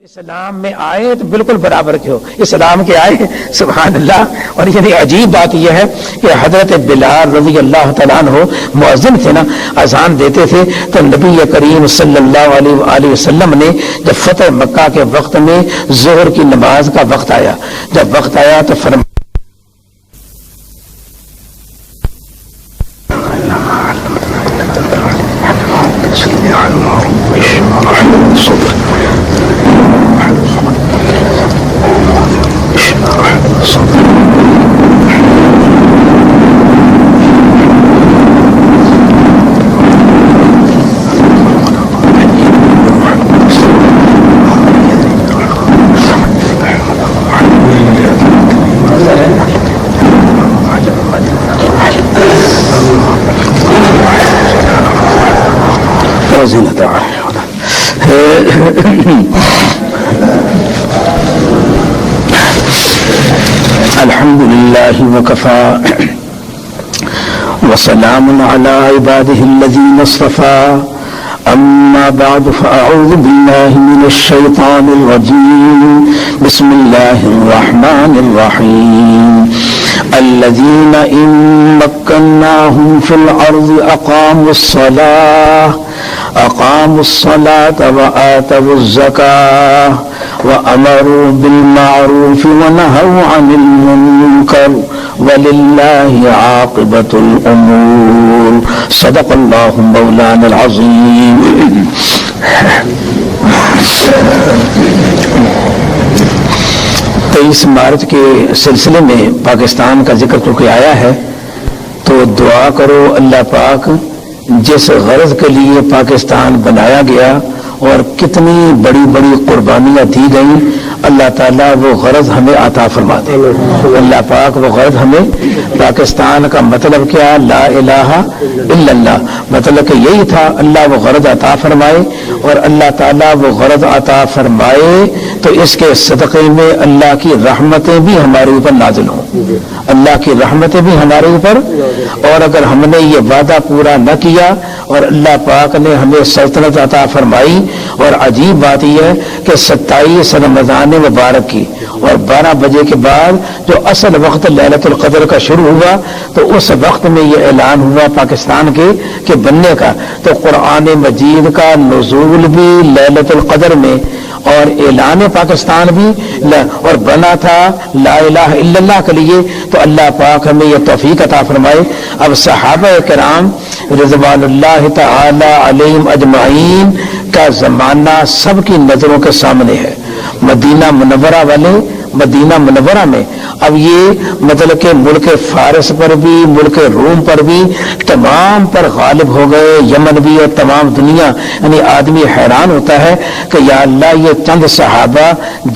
اسلام میں آئے تو بالکل برابر کے ہو، اسلام کے آئے سبحان اللہ۔ اور یعنی عجیب بات یہ ہے کہ حضرت بلال رضی اللہ تعالیٰ عنہ مؤذن تھے نا، اذان دیتے تھے تو نبی کریم صلی اللہ علیہ وآلہ وسلم نے جب فتح مکہ کے وقت میں ظہر کی نماز کا وقت آیا، جب وقت آیا تو فرمایا الحمد لله وكفى وسلام على عباده الذين اصطفى أما بعد فأعوذ بالله من الشيطان الرجيم بسم الله الرحمن الرحيم الذين إن مكناهم في الأرض أقاموا الصلاة وآتوا الزكاة وأمروا بالمعروف ونهوا عن المنكر ولله عاقبة الأمور صدق الله مولانا العظيم۔ 23 مارچ کے سلسلے میں پاکستان کا ذکر چونکہ آیا ہے تو دعا کرو اللہ پاک جس غرض کے لیے پاکستان بنایا گیا اور کتنی بڑی بڑی قربانیاں دی گئیں، اللہ تعالیٰ وہ غرض ہمیں عطا فرما دے۔ اللہ پاک وہ غرض ہمیں، پاکستان کا مطلب کیا؟ لا الہ الا اللہ، مطلب کہ یہی تھا اللہ وہ غرض عطا فرمائے، اور اللہ تعالیٰ وہ غرض عطا فرمائے تو اس کے صدقے میں اللہ کی رحمتیں بھی ہمارے اوپر نازل ہوں، اللہ کی رحمتیں بھی ہمارے اوپر۔ اور اگر ہم نے یہ وعدہ پورا نہ کیا اور اللہ پاک نے ہمیں سلطنت عطا فرمائی، اور عجیب بات یہ ہے کہ 27 رمضان مبارک کی اور 12 بجے کے بعد جو اصل وقت لیلۃ القدر کا شروع ہوا تو اس وقت میں یہ اعلان ہوا پاکستان کے بننے کا، تو قرآن مجید کا نزول بھی لیلۃ القدر میں اور اعلان پاکستان بھی اور بنا تھا لا الہ الا اللہ کے لیے۔ تو اللہ پاک ہمیں یہ توفیق عطا فرمائے۔ اب صحابہ کرام رضوان اللہ تعالی علیہم اجمعین کا زمانہ سب کی نظروں کے سامنے ہے، مدینہ منورہ والے مدینہ منورہ میں اب یہ مطلب کہ ملک فارس پر بھی ملک روم پر بھی تمام پر غالب ہو گئے، یمن بھی اور تمام دنیا، یعنی آدمی حیران ہوتا ہے کہ یا اللہ یہ چند صحابہ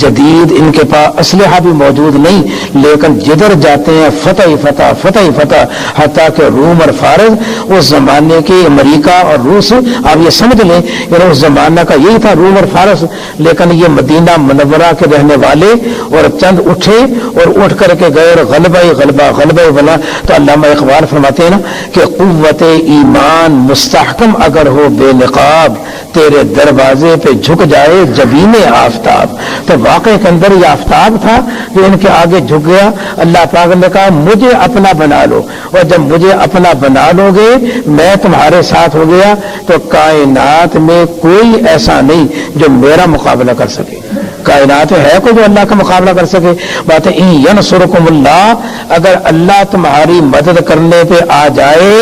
جدید، ان کے پاس اسلحہ بھی موجود نہیں لیکن جدھر جاتے ہیں فتح فتح فتح فتح، حتیٰ کہ روم اور فارس اس زمانے کے امریکہ اور روس، آپ یہ سمجھ لیں یعنی اس زمانہ کا یہی تھا روم اور فارس، لیکن یہ مدینہ منورہ کے رہنے والے اور چند اٹھے اور اٹھ کر کے گئے غلبہ غلبہ غلبہ بنا۔ تو علامہ اقبال فرماتے ہیں نا کہ قوت ایمان مستحکم اگر ہو بے نقاب، تیرے دروازے پہ جھک جائے جبین آفتاب۔ تو واقعے کے اندر یہ آفتاب تھا جو ان کے آگے جھک گیا۔ اللہ پاک نے کہا مجھے اپنا بنا لو، اور جب مجھے اپنا بنا لو گے میں تمہارے ساتھ ہو گیا تو کائنات میں کوئی ایسا نہیں جو میرا مقابلہ کر سکے۔ کائنات ہے کوئی جو اللہ کا مقابلہ کر سکے؟ بات ہے ان ینصرکم اللہ، اگر اللہ تمہاری مدد کرنے پہ آ جائے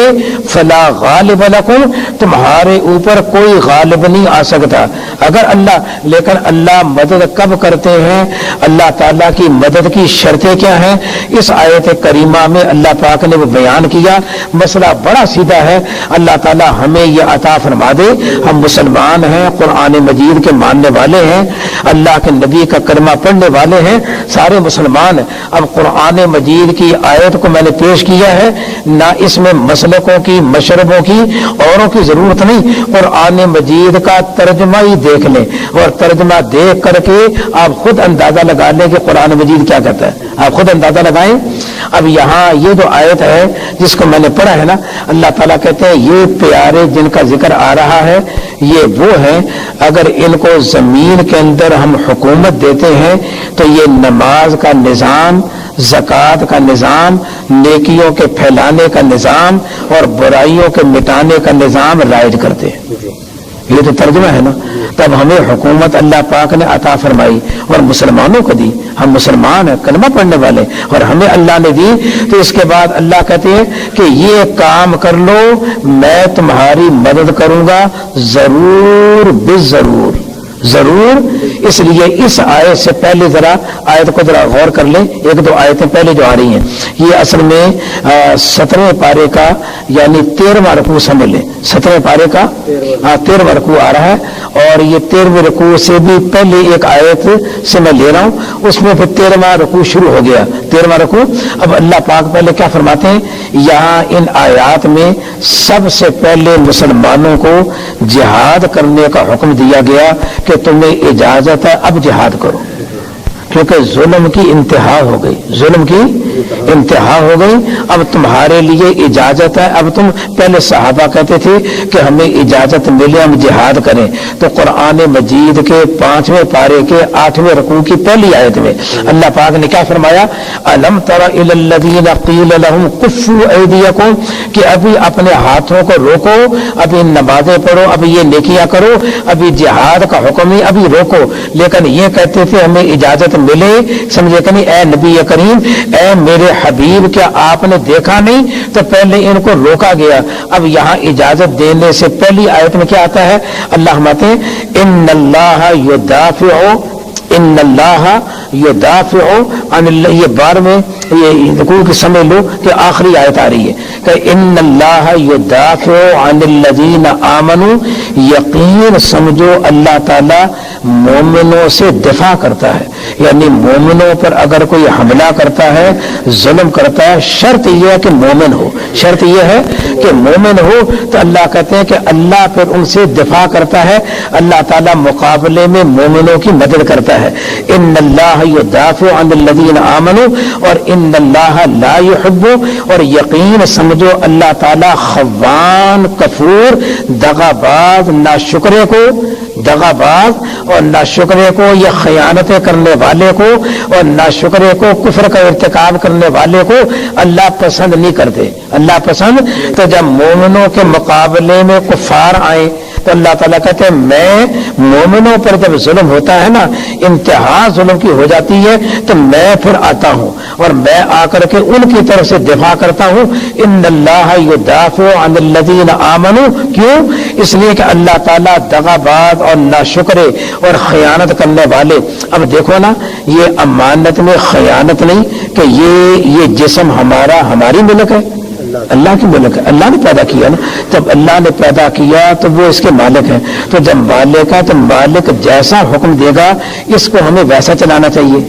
فلا غالب لکم، تمہارے اوپر کوئی غالب نہیں آ سکتا اگر اللہ۔ لیکن اللہ مدد کب کرتے ہیں؟ اللہ تعالیٰ کی مدد کی شرطیں کیا ہیں؟ اس آیت کریمہ میں اللہ پاک نے وہ بیان کیا۔ مسئلہ بڑا سیدھا ہے، اللہ تعالیٰ ہمیں یہ عطا فرما دے، ہم مسلمان ہیں، قرآن مجید کے ماننے والے ہیں، اللہ کے نبی کا کلمہ پڑھنے والے ہیں سارے مسلمان. اب قرآن مجید کی آیت کو میں نے پیش کیا ہے, نہ اس میں مسلکوں کی مشربوں کی اوروں کی ضرورت نہیں. قرآن مجید کا ترجمہ ہی دیکھ لیں اور ترجمہ دیکھ کر کے آپ خود اندازہ لگا لیں کہ قرآن مجید کیا کہتا ہے, آپ خود اندازہ لگائیں. اب یہاں یہ جو آیت ہے جس کو میں نے پڑھا ہے نا, اللہ تعالیٰ کہتے ہیں یہ پیارے جن کا ذکر آ رہا ہے یہ وہ ہیں اگر ان کو زمین کے اندر ہم حکومت دیتے ہیں تو یہ نماز کا نظام, زکوٰۃ کا نظام, نیکیوں کے پھیلانے کا نظام اور برائیوں کے مٹانے کا نظام رائج کرتے ہیں. یہ تو ترجمہ ہے نا. تب ہمیں حکومت اللہ پاک نے عطا فرمائی اور مسلمانوں کو دی, ہم مسلمان ہیں کلمہ پڑھنے والے, اور ہمیں اللہ نے دی. تو اس کے بعد اللہ کہتے ہیں کہ یہ کام کر لو میں تمہاری مدد کروں گا ضرور بالضرور ضرور. اس لیے اس آیت سے پہلے ذرا آیت کو ذرا غور کر لیں, ایک دو آیتیں پہلے جو آ رہی ہیں یہ اصل میں 17ویں پارے کا یعنی 13واں رکوع سمجھ لیں. 17ویں پارے کا 13واں رکوع آ رہا ہے اور یہ 13ویں رکوع سے بھی پہلے ایک آیت سے میں لے رہا ہوں, اس میں پھر 13واں رکوع شروع ہو گیا. 13واں رکوع. اب اللہ پاک پہلے کیا فرماتے ہیں یہاں ان آیات میں سب سے پہلے مسلمانوں کو جہاد کرنے کا حکم دیا گیا کہ تمہیں اجازت ہے اب جہاد کرو, کیونکہ ظلم کی انتہا ہو گئی, ظلم کی انتہا ہو گئی. اب تمہارے لیے اجازت ہے. اب تم پہلے صحابہ کہتے تھے کہ ہمیں اجازت ملے ہم جہاد کریں, تو قرآن مجید کے 5ویں پارے کے 8ویں رکوع کی پہلی آیت میں اللہ پاک نے کیا فرمایا الم تر الی الذین قیل لهم کفوا ایدیکم, کہ ابھی اپنے ہاتھوں کو روکو, ابھی نمازیں پڑھو, ابھی یہ نیکیاں کرو, ابھی جہاد کا حکم ہی ابھی روکو. لیکن یہ کہتے تھے ہمیں اجازت ملے, سمجھے کہ نہیں, اے نبی کریم اے میرے حبیب کیا آپ نے دیکھا نہیں, تو پہلے ان کو روکا گیا. اب یہاں اجازت دینے سے پہلی آیت میں کیا آتا ہے اللہ فرماتے ہیں ان اللہ یدافع عن اللہ. یہ بار میں یہ رکوع کی سمجھ لو کہ آخری آیت آ رہی ہے کہ ان اللہ یدافع عن الذین آمنوا, یقین سمجھو اللہ تعالی مومنوں سے دفاع کرتا ہے. یعنی مومنوں پر اگر کوئی حملہ کرتا ہے, ظلم کرتا ہے, شرط یہ ہے کہ مومن ہو, شرط یہ ہے کہ مومن ہو. تو اللہ کہتے ہیں کہ اللہ پھر ان سے دفاع کرتا ہے, اللہ تعالیٰ مقابلے میں مومنوں کی مدد کرتا ہے. ان اللہ یدافع عن الذین آمنوا اور ان اللہ لا یحب, اور یقین سمجھو اللہ تعالیٰ خوان کفور, دغا باز ناشکرے کو, دغا باز اور ناشکرے کو, یہ خیانتیں کرنے والے کو اور ناشکرے کو, کفر کا ارتکاب کرنے والے کو اللہ پسند نہیں کرتے. اللہ پسند. تو جب مومنوں کے مقابلے میں کفار آئیں تو اللہ تعالیٰ کہتے ہیں میں مومنوں پر جب ظلم ہوتا ہے نا, انتہا ظلم کی ہو جاتی ہے, تو میں پھر آتا ہوں اور میں آ کر کے ان کی طرف سے دفاع کرتا ہوں. ان اللہ یدافع عن الذین آمنوا, کیوں؟ اس لیے کہ اللہ تعالیٰ دغا باز اور ناشکرے اور خیانت کرنے والے. اب دیکھو نا, یہ امانت میں خیانت نہیں کہ یہ جسم ہمارا ہماری ملک ہے, اللہ کی ملک ہے, اللہ نے پیدا کیا نا. جب اللہ نے پیدا کیا تو وہ اس کے مالک ہیں. تو جب مالک ہے تو مالک جیسا حکم دے گا اس کو ہمیں ویسا چلانا چاہیے.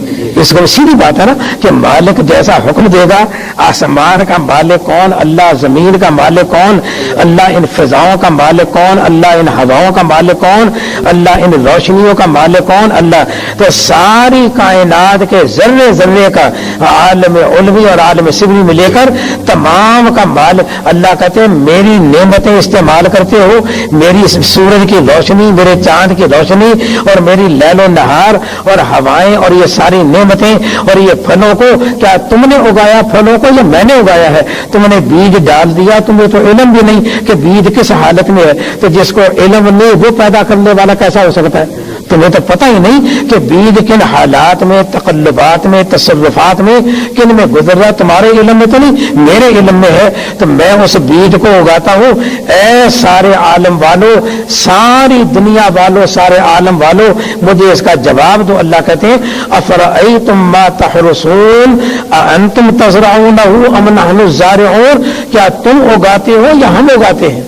اس کو سیدھی بات ہے نا کہ مالک جیسا حکم دے گا. آسمان کا مالک کون؟ اللہ. زمین کا مالک کون؟ اللہ. ان فضاؤں کا مالک کون؟ اللہ. ان ہواؤں کا مالک کون؟ اللہ. ان روشنیوں کا مالک کون؟ اللہ. تو ساری کائنات کے ذرے ذرے کا عالم علوی اور عالم سبری میں لے کر تمام کا مالک اللہ. کہتے ہیں میری نعمتیں استعمال کرتے ہو, میری سورج کی روشنی, میرے چاند کی روشنی اور میری لیل و نہار اور ہوائیں اور یہ ساری نعمتیں اور یہ پھلوں کو کیا تم نے اگایا؟ پھلوں کو یا میں نے اگایا ہے؟ تم نے بیج ڈال دیا, تمہیں تو علم بھی نہیں کہ بیج کس حالت میں ہے. تو جس کو علم نہیں وہ پیدا کرنے والا کیسا ہو سکتا ہے؟ تمہیں تو پتہ ہی نہیں کہ بیج کن حالات میں, تقلبات میں, تصرفات میں کن میں گزر رہا. تمہارے علم میں تو نہیں, میرے علم میں ہے. تو میں اس بیج کو اگاتا ہوں. اے سارے عالم والوں, ساری دنیا والوں, سارے عالم والوں, مجھے اس کا جواب دو. اللہ کہتے ہیں افرأیتم ما تحرثون اانتم تزرعونہ ام نحن الزارعون, کیا تم اگاتے ہو یا ہم اگاتے ہیں؟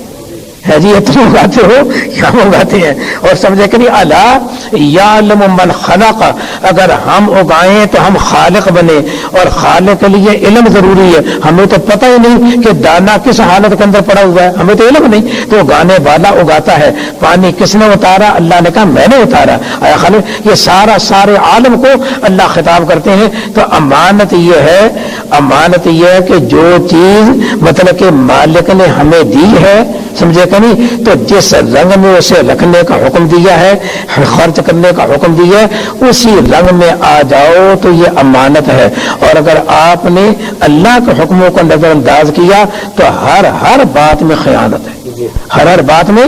ہے جی یہ تم اگاتے ہو یا ہم اگاتے ہیں؟ اور سمجھے کہ نہیں الا یعلم من خلق، اگر ہم اگائیں تو ہم خالق بنے، اور خالق کے لیے علم ضروری ہے۔ ہمیں تو پتہ ہی نہیں کہ دانا کس حالت کے اندر پڑا ہوا ہے، ہمیں تو علم نہیں، تو اگانے والا اگاتا ہے۔ پانی کس نے اتارا؟ اللہ نے کہا میں نے اتارا۔ اے خالق، یہ سارے عالم کو اللہ خطاب کرتے ہیں۔ تو امانت یہ ہے کہ جو چیز مطلب کہ مالک نے ہمیں دی ہے، سمجھے کہ نہیں، تو جس رنگ میں اسے رکھنے کا حکم دیا ہے، خرچ کرنے کا حکم دیا ہے، اسی رنگ میں آ جاؤ تو یہ امانت ہے۔ اور اگر آپ نے اللہ کے حکموں کو نظر انداز کیا تو ہر بات میں خیانت ہے، ہر بات میں،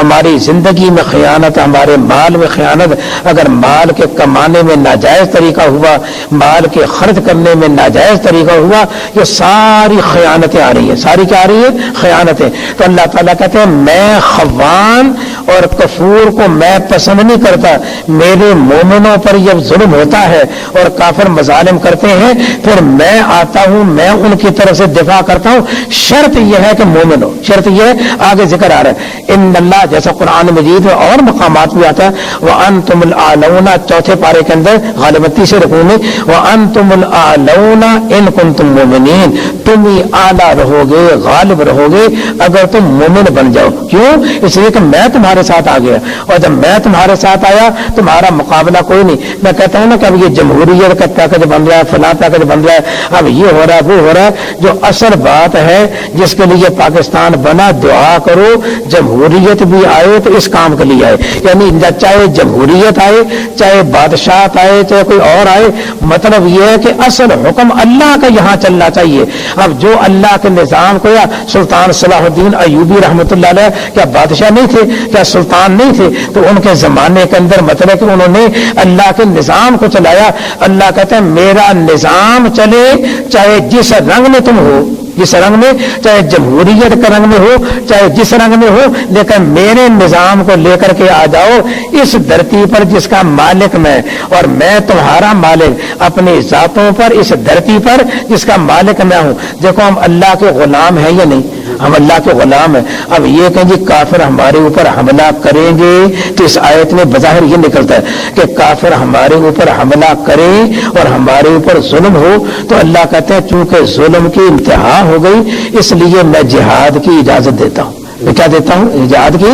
ہماری زندگی میں خیانت، ہمارے مال میں خیانت۔ اگر مال کے کمانے میں ناجائز طریقہ ہوا، مال کے خرچ کرنے میں ناجائز طریقہ ہوا، یہ ساری خیانتیں آ رہی ہیں۔ ساری کیا آ رہی ہیں؟ خیانتیں۔ تو اللہ تعالیٰ کہتے ہیں میں خوان اور کفور کو میں پسند نہیں کرتا۔ میرے مومنوں پر جب ظلم ہوتا ہے اور کافر مظالم کرتے ہیں، پھر میں آتا ہوں، میں ان کی طرف سے دفاع کرتا ہوں۔ شرط یہ ہے کہ مومن ہو، شرط یہ ہے، آگے ذکر آ رہا ہے ان اللہ، جیسا قرآن مجید میں اور مقامات بھی آتا ہے، وَأَنْتُمُ الْأَعْلَوْنَ، چوتھے پارے کے اندر غالباً تیسرے رکوع میں، وَأَنْتُمُ الْأَعْلَوْنَ إِن كُنتُم مُؤْمِنِينَ، تم ہی اعلیٰ رہو گے، غالب رہو گے اگر تم مومن بن جاؤ۔ کیوں؟ اس لیے کہ میں تمہارے ساتھ آ گیا، اور جب میں تمہارے ساتھ آیا تمہارا مقابلہ کوئی نہیں۔ میں کہتا ہوں نا کہ اب یہ جمہوریت کا پیکج بن رہا ہے، فلاں پیکج بن رہا ہے، اب یہ ہو رہا ہے، وہ ہو رہا ہے۔ جو اصل بات ہے جس کے لیے پاکستان بنا، دعا کرو جمہوریت بھی آئے تو اس کام کے لیے آئے، یعنی چاہے جمہوریت آئے، چاہے بادشاہت آئے، چاہے کوئی اور آئے، مطلب یہ ہے کہ اصل حکم اللہ کا یہاں چلنا چاہیے۔ اب جو اللہ کے نظام کو، یا سلطان صلاح الدین ایوبی رحمۃ اللہ علیہ کیا بادشاہ نہیں تھے؟ کیا سلطان نہیں تھے؟ تو ان کے زمانے کے اندر مطلب کہ انہوں نے اللہ کے نظام کو چلایا۔ اللہ کہتے ہیں میرا نظام چلے چاہے جس رنگ میں تم ہو، جس رنگ میں، چاہے جمہوریت کے رنگ میں ہو، چاہے جس رنگ میں ہو، لیکن میرے نظام کو لے کر کے آ جاؤ اس دھرتی پر جس کا مالک میں، اور میں تمہارا مالک اپنی ذاتوں پر، اس دھرتی پر جس کا مالک میں ہوں۔ دیکھو ہم اللہ کے غلام ہیں یا نہیں؟ ہم اللہ کے غلام ہیں۔ اب یہ کہ جی کافر ہمارے اوپر حملہ کریں گے، تو اس آیت میں بظاہر یہ نکلتا ہے کہ کافر ہمارے اوپر حملہ کریں اور ہمارے اوپر ظلم ہو، تو اللہ کہتے ہیں چونکہ ظلم کی انتہا ہو گئی، اس لیے میں جہاد کی اجازت دیتا ہوں۔ میں کیا دیتا ہوں؟ جہاد کی۔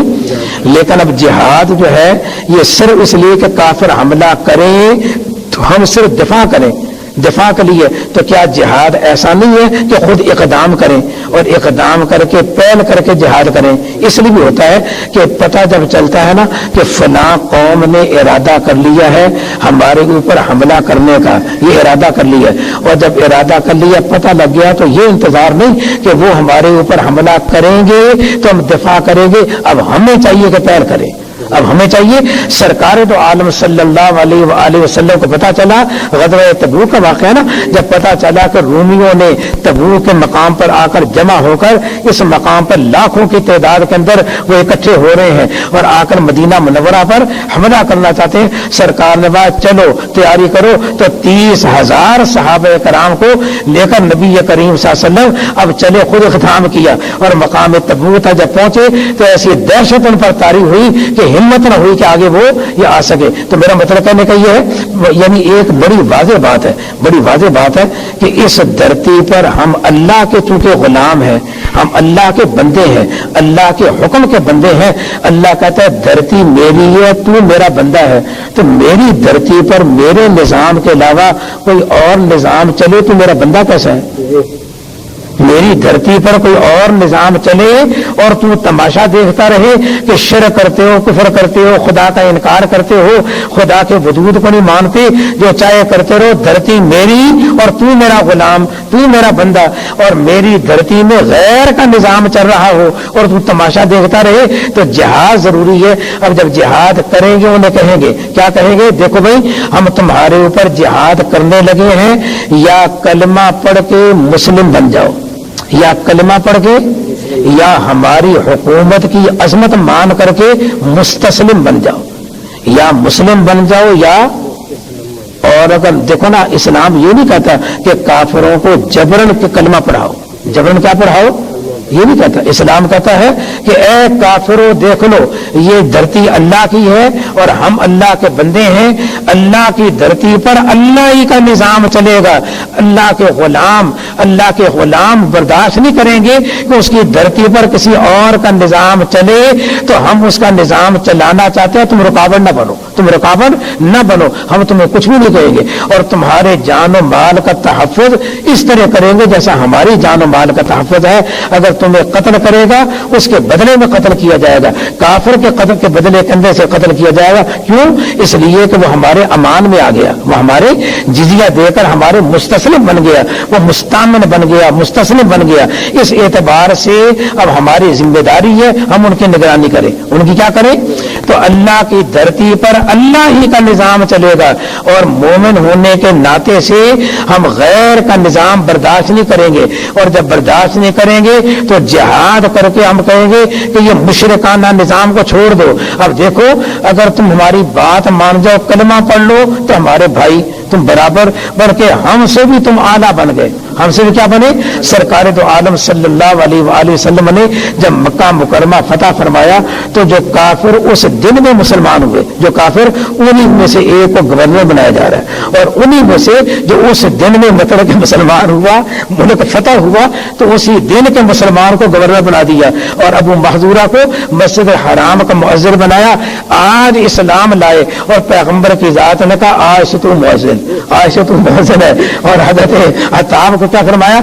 لیکن اب جہاد جو ہے یہ صرف اس لیے کہ کافر حملہ کریں تو ہم صرف دفاع کریں، دفاع کے لیے، تو کیا جہاد ایسا نہیں ہے کہ خود اقدام کریں اور اقدام کر کے پہل کر کے جہاد کریں؟ اس لیے بھی ہوتا ہے کہ پتہ جب چلتا ہے نا کہ فلاں قوم نے ارادہ کر لیا ہے ہمارے اوپر حملہ کرنے کا، یہ ارادہ کر لیا ہے، اور جب ارادہ کر لیا، پتہ لگ گیا، تو یہ انتظار نہیں کہ وہ ہمارے اوپر حملہ کریں گے تو ہم دفاع کریں گے، اب ہمیں چاہیے کہ پہل کریں۔ اب ہمیں چاہیے، سرکار تو عالم صلی اللہ علیہ وآلہ وسلم کو پتا چلا، غزوہ تبوک کا واقعہ نا، جب پتا چلا کہ رومیوں نے تبوک کے مقام پر آ کر جمع ہو کر، اس مقام پر لاکھوں کی تعداد کے اندر وہ اکٹھے ہو رہے ہیں اور آ کر مدینہ منورہ پر حملہ کرنا چاہتے ہیں، سرکار نے کہا چلو تیاری کرو، تو 30,000 صحابہ کرام کو لے کر نبی کریم صلی اللہ علیہ وسلم اب چلے، خود اقدام کیا، اور مقام تبوک تک جب پہنچے تو ایسی دہشت ان پر طاری ہوئی کہ ہمت نہ ہوئی کہ آگے وہ یہ آ سکے۔ تو میرا مطلب کہنے کا یہ ہے، یعنی ایک بڑی واضح بات ہے، بڑی واضح بات ہے کہ اس دھرتی پر ہم اللہ کے چونکہ غلام ہیں، ہم اللہ کے بندے ہیں، اللہ کے حکم کے بندے ہیں۔ اللہ کہتا ہے دھرتی میری ہے، تو میرا بندہ ہے، تو میری دھرتی پر میرے نظام کے علاوہ کوئی اور نظام چلے تو میرا بندہ کیسا ہے؟ میری دھرتی پر کوئی اور نظام چلے اور تو تماشا دیکھتا رہے کہ شرک کرتے ہو، کفر کرتے ہو، خدا کا انکار کرتے ہو، خدا کے وجود کو نہیں مانتے، جو چاہے کرتے رہو، دھرتی میری اور تو میرا غلام، تو میرا بندہ، اور میری دھرتی میں غیر کا نظام چل رہا ہو اور تو تماشا دیکھتا رہے، تو جہاد ضروری ہے۔ اب جب جہاد کریں گے انہیں کہیں گے، کیا کہیں گے؟ دیکھو بھائی ہم تمہارے اوپر جہاد کرنے لگے ہیں، یا کلمہ پڑھ کے مسلم بن جاؤ، یا کلمہ پڑھ کے، یا ہماری حکومت کی عظمت مان کر کے مستسلم بن جاؤ، یا مسلم بن جاؤ، یا اور اگر دیکھو نا اسلام یہ نہیں کہتا کہ کافروں کو جبرن کے کلمہ پڑھاؤ، جبرن کیا پڑھاؤ؟ یہ نہیں کہتا. اسلام کہتا ہے کہ اے کافرو دیکھ لو یہ دھرتی اللہ کی ہے اور ہم اللہ کے بندے ہیں. اللہ کی دھرتی پر اللہ ہی کا نظام چلے گا. اللہ کے غلام برداشت نہیں کریں گے کہ اس کی دھرتی پر کسی اور کا نظام چلے. تو ہم اس کا نظام چلانا چاہتے ہیں, تم رکاوٹ نہ بنو. ہم تمہیں کچھ بھی نہیں کہیں گے اور تمہارے جان و مال کا تحفظ اس طرح کریں گے جیسا ہماری جان و مال کا تحفظ ہے. اگر تمہیں قتل کرے گا اس کے بدلے میں قتل کیا جائے گا. کافر کے قتل کے بدلے کندھے سے قتل کیا جائے گا. کیوں؟ اس لیے کہ وہ ہمارے امان میں آ گیا, وہ ہمارے جزیہ دے کر ہمارے مستسلم بن گیا, وہ مستامن بن گیا, مستسلم بن گیا. اس اعتبار سے اب ہماری ذمہ داری ہے ہم ان کی نگرانی کریں. ان کی کیا کریں؟ تو اللہ کی دھرتی پر اللہ ہی کا نظام چلے گا اور مومن ہونے کے ناطے سے ہم غیر کا نظام برداشت نہیں کریں گے. اور جب برداشت نہیں کریں گے تو جہاد کر کے ہم کہیں گے کہ یہ مشرکانہ نظام کو چھوڑ دو. اب دیکھو اگر تم ہماری بات مان جاؤ, کلمہ پڑھ لو, تو ہمارے بھائی تم برابر بن کے ہم سے بھی تم اعلیٰ بن گئے. ہم سے بھی کیا بنے؟ سرکار دو عالم صلی اللہ علیہ وآلہ وسلم نے جب مکہ مکرمہ فتح فرمایا تو جو کافر اس دن میں مسلمان ہوئے, جو کافر انہی میں سے ایک کو گورنر بنایا جا رہا ہے, اور انہی میں سے جو اس دن میں مطلب کہ مسلمان ہوا, ملک فتح ہوا, تو اسی دن کے مسلمان کو گورنر بنا دیا اور ابو محذورہ کو مسجد حرام کا مؤذن بنایا. آج اسلام لائے اور پیغمبر کی ذات نے کہا آج تو مؤذن ہے. اور حضرت عطاب کو کیا فرمایا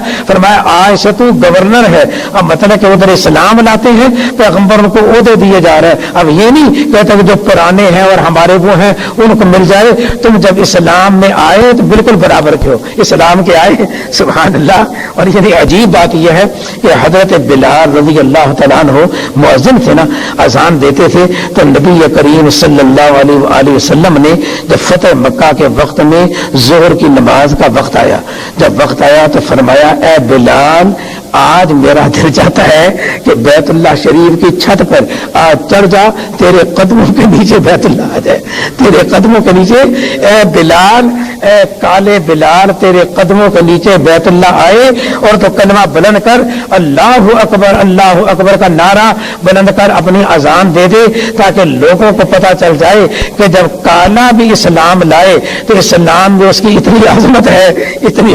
آج تو گورنر ہے. اب مطلب کہ ادھر اسلام لاتے ہیں, پیغمبر کو عہدے دیے جا رہے ہیں. اب یہ نہیں کہتے کہ جو پرانے ہیں اور ہمارے وہ ہیں ان کو مل جائے. تم جب اسلام میں آئے تو بالکل برابر کے ہو, اسلام کے آئے, سبحان اللہ. اور یعنی عجیب بات یہ ہے کہ حضرت بلال رضی اللہ تعالیٰ عنہ مؤذن تھے نا, اذان دیتے تھے, تو نبی کریم صلی اللہ علیہ وآلہ وسلم نے جب فتح مکہ کے وقت میں ظہر کی نماز کا وقت آیا, جب وقت آیا تو فرمایا اے بلال آج میرا دل چاہتا ہے کہ بیت اللہ شریف کی چھت پر آج چڑھ جا, تیرے قدموں کے نیچے بیت اللہ آ جائے, تیرے قدموں کے نیچے. اے بلال, اے کالے بلال, تیرے قدموں کے نیچے بیت اللہ آئے اور تو کلمہ بلند کر اللہ اکبر کا نعرہ بلند کر اپنی اذان دے دے, تاکہ لوگوں کو پتہ چل جائے کہ جب کالا بھی اسلام لائے تو اسلام میں اس کی اتنی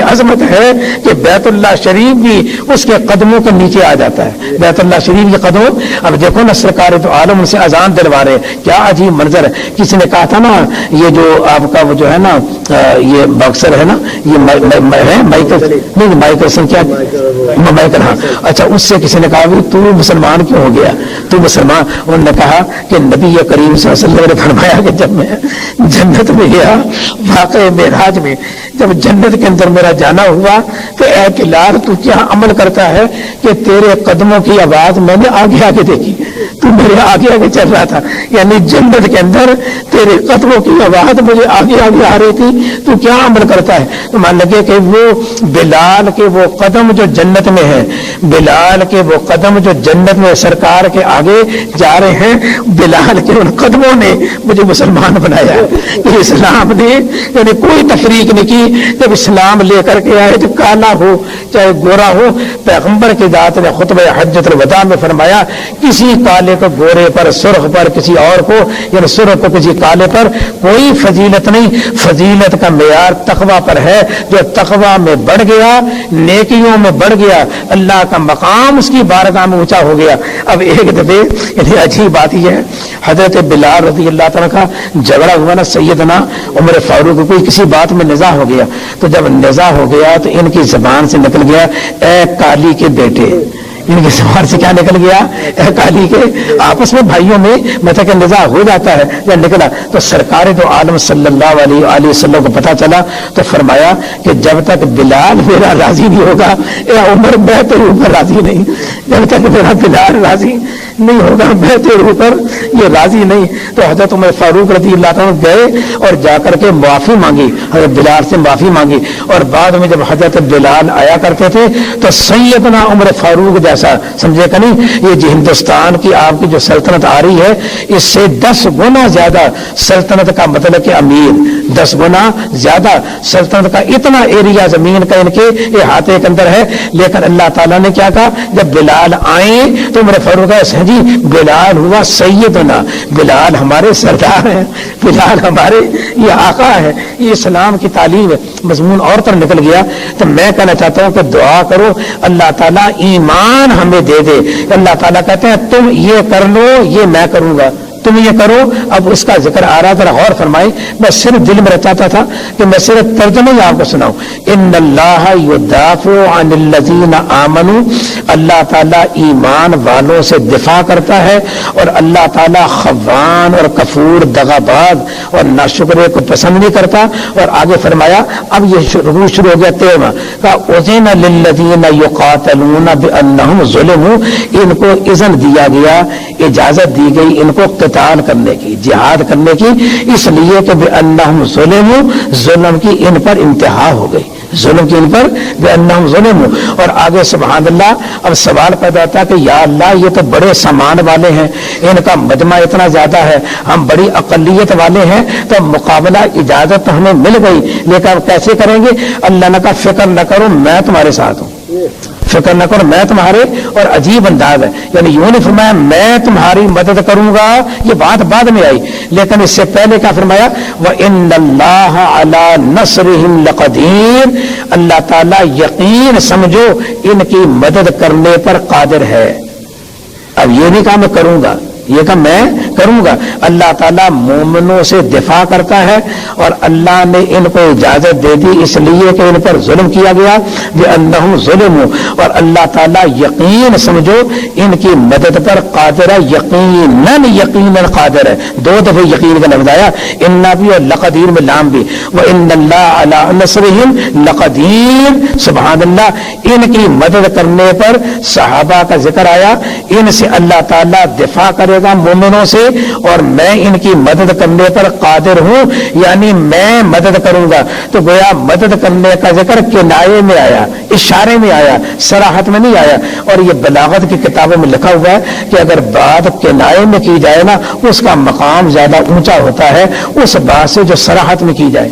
عظمت ہے کہ بیت اللہ شریف بھی اس کے قدموں کے نیچے آ جاتا ہے. بیت اللہ شریف کے قدموں, اب دیکھو نا سرکار تو عالم سے اذان دلوا رہے, کیا عجیب منظر ہے. کسی نے کہا تھا نا یہ جو آپ کا وہ جو ہے نا یہ باکسر ہے نا, یہ مائیکل کیا مائیکل, ہاں اچھا, اس سے کسی نے کہا تو مسلمان کیوں ہو گیا, تو مسلمان. انہوں نے کہا کہ نبی کریم صلی اللہ علیہ وسلم نے فرمایا کہ جب میں جنت میں گیا واقع معراج میں, جب جنت کے اندر میرا جانا ہوا تو اے بلال تو کیا عمل کرتا ہے کہ تیرے قدموں کی آواز میں نے آگے آگے دیکھی, تو میرے آگے آگے چل رہا تھا. یعنی جنت کے اندر تیرے قدموں کی آواز مجھے آگے آگے آ رہی تھی, تو کیا عمل کرتا ہے. تو مان لگے کہ وہ بلال کے وہ قدم جو جنت میں ہے, بلال کے وہ قدم جو جنت میں سرکار کے آگے جا رہے ہیں, بلال کے ان قدموں نے مجھے مسلمان بنایا. کہ اسلام نے یعنی کوئی تفریق نہیں کی. جب اسلام لے کر کے آئے, جو کالا ہو چاہے گورا ہو, پیغمبر کی ذات نے خطبہ حجۃ الوداع میں فرمایا کسی کالے کو گورے پر, سرخ پر کسی اور کو, یعنی سرخ کو کسی کالے پر کوئی فضیلت نہیں. فضیلت کا معیار تقوی پر ہے. جو تقوی میں بڑھ گیا, نیکیوں میں بڑھ گیا, اللہ کا مقام اس کی بارگاہ میں اونچا ہو گیا. اب ایک دفعے یعنی عجیب بات یہ ہے, حضرت بلال رضی اللہ تعالیٰ کا جھگڑا ہوا نا سیدنا عمر فاروق, کوئی کسی بات میں نزاع ہو گیا. تو جب نزاع ہو گیا تو ان کی زبان سے نکل گیا اے کالی کے بیٹے. ان کی زبان سے کیا نکل گیا؟ اے کالی کے. آپس میں بھائیوں میں مطلب کہ نزاع ہو جاتا ہے یا نکلا. تو سرکار دو عالم صلی اللہ علیہ وآلہ وسلم کو پتا چلا تو فرمایا کہ جب تک بلال میرا راضی نہیں ہوگا, اے عمر میں تیرے اوپر راضی نہیں. جب تک میرا بلال راضی نہیں ہوگا میں تیرے اوپر یہ راضی نہیں. تو حضرت عمر فاروق رضی اللہ عنہ گئے اور جا کر کے معافی مانگی, حضرت بلال سے معافی مانگی. اور بعد میں جب حضرت بلال آیا کرتے تھے تو سیدنا عمر فاروق جیسا سمجھے کہ نہیں. یہ جو ہندوستان کی آپ کی جو سلطنت آ رہی ہے اس سے 10 گنا زیادہ سلطنت کا مطلب کہ امیر 10 گنا زیادہ سلطنت کا اتنا ایریا زمین کا ان کے احاطے کے اندر ہے. لیکن اللہ تعالیٰ نے کیا کہا جب بلال آئے تو میرے فاروق جی بلال ہوا سیدنا, بلال ہمارے سردار ہیں, بلال ہمارے یہ آقا ہے. یہ اسلام کی تعلیم ہے. مضمون اور طرح نکل گیا. تو میں کہنا چاہتا ہوں کہ دعا کرو اللہ تعالیٰ ایمان ہمیں دے دے. اللہ تعالیٰ کہتے ہیں تم یہ کر لو یہ میں کروں گا, تم یہ کرو. اب اس کا ذکر آ رہا, ذرا غور فرمائے. میں صرف دل میں چاہتا تھا کہ میں صرف ترجمہ ہی آپ کو سناؤں. ان اللہ یدافع عن الذین آمنوا, اللہ تعالیٰ ایمان والوں سے دفاع کرتا ہے, اور اللہ تعالیٰ خوان اور کفور دغاباز اور ناشکرے کو پسند نہیں کرتا. اور آگے فرمایا اب یہ شروع ہو گیا 13واں کا اذن للذین یقاتلون بانہم ظلموا, ان کو اذن دیا گیا, اجازت دی گئی ان کو قتال کرنے کی, جہاد کرنے کی, اس لیے کہ بانہم ظلموا, ظلم کی ان پر انتہا ہو گئی, ظلم کی ان پر بانہم ظلموا. اور آگے سبحان اللہ اب سوال پیدا ہوتا ہے کہ یا اللہ یہ تو بڑے سامان والے ہیں, ان کا مجمع اتنا زیادہ ہے, ہم بڑی اقلیت والے ہیں, تو مقابلہ اجازت تو ہمیں مل گئی, لیکن اب کیسے کریں گے؟ اللہ نے کہا فکر نہ کرو میں تمہارے ساتھ ہوں, فکر نہ کرو میں تمہارے. اور عجیب انداز ہے, یعنی یوں نہیں فرمایا میں تمہاری مدد کروں گا, یہ بات بعد میں آئی, لیکن اس سے پہلے کیا فرمایا وَإِنَّ اللَّهَ عَلَى نَصْرِهِمْ لَقَدِيرٌ, اللہ تعالیٰ یقین سمجھو ان کی مدد کرنے پر قادر ہے. اب یہ نہیں کہا میں کروں گا, یہ کہ میں کروں گا. اللہ تعالیٰ مومنوں سے دفاع کرتا ہے, اور اللہ نے ان کو اجازت دے دی اس لیے کہ ان پر ظلم کیا گیا بِأَنَّهُمْ ظُلِمُوا, اور اللہ تعالیٰ یقین سمجھو ان کی مدد پر قادر ہے, یقیناً قادر ہے. 2 دفعہ یقین کا لفظ آیا, انا بھی اور لقدیر میں لام بھی. وَإِنَّ اللَّهَ عَلَىٰ نَصْرِهِمْ لَقَدِيرٌ, سبحان اللہ ان کی مدد کرنے پر صحابہ کا ذکر آیا, ان سے اللہ تعالیٰ دفاع کرے مومنوں سے, اور میں ان کی مدد کرنے پر قادر ہوں, یعنی میں مدد کروں گا. تو گویا مدد کرنے کا ذکر کنایے میں آیا, اشارے میں آیا, صراحت میں نہیں آیا. اور یہ بلاغت کی کتابوں میں لکھا ہوا ہے کہ اگر بات کنایے میں کی جائے نا اس کا مقام زیادہ اونچا ہوتا ہے اس بات سے جو صراحت میں کی جائے.